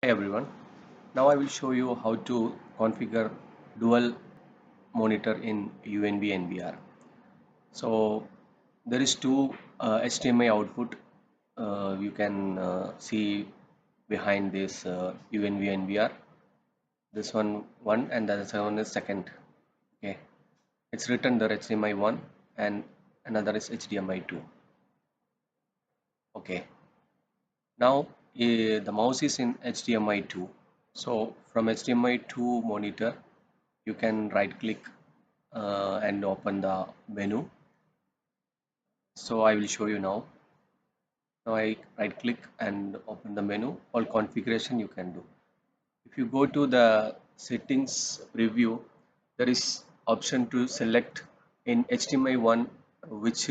Hi everyone. Now I will show you how to configure dual monitor in UNV NVR. So there is two HDMI output you can see behind this UNV NVR. This one and the other one is second. Okay, it's written there HDMI 1 and another is HDMI 2. Okay, now the mouse is in HDMI 2. So from HDMI 2 monitor you can right click and open the menu. So I will show you now. Now I right click and open the menu. All configuration you can do. If you go to the settings preview, there is option to select in HDMI 1 which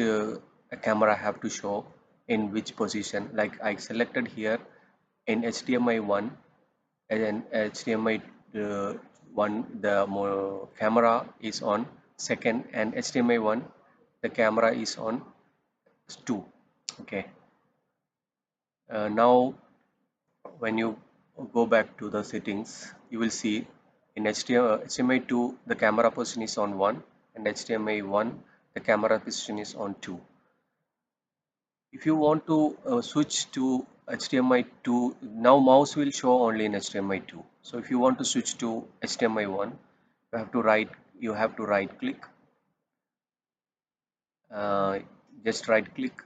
camera I have to show in which position. Like I selected here in HDMI 1 and HDMI 1 the camera is on second, and HDMI 1 the camera is on 2. Okay, now when you go back to the settings you will see in HDMI 2 the camera position is on 1 and HDMI 1 the camera position is on 2. If you want to switch to HDMI 2, now mouse will show only in HDMI 2. So if you want to switch to HDMI 1, you have to right click, uh, just right click,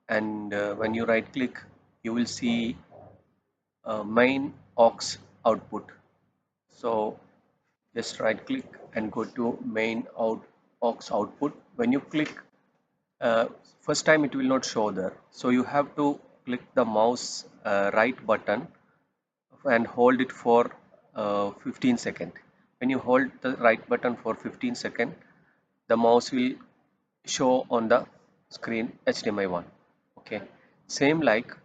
and when you right click, you will see main aux output. So just right click and go to main aux output. When you click, uh, first time it will not show there, so you have to click the mouse right button and hold it for 15 seconds. When you hold the right button for 15 seconds, the mouse will show on the screen HDMI 1. Okay, same like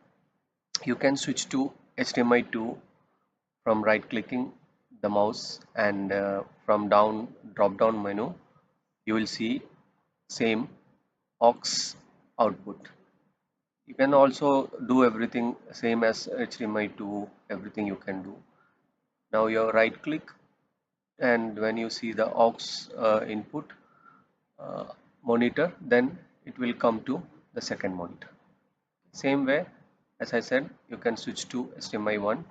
you can switch to HDMI 2 from right clicking the mouse, and from drop down menu you will see same aux output. You can also do everything same as HDMI 2, everything you can do. Now you right click, and when you see the aux input uh, monitor, then it will come to the second monitor. Same way, as I said, you can switch to HDMI 1,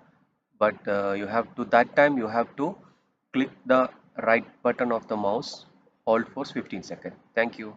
but you have to that time you have to click the right button of the mouse, hold for 15 seconds. Thank you.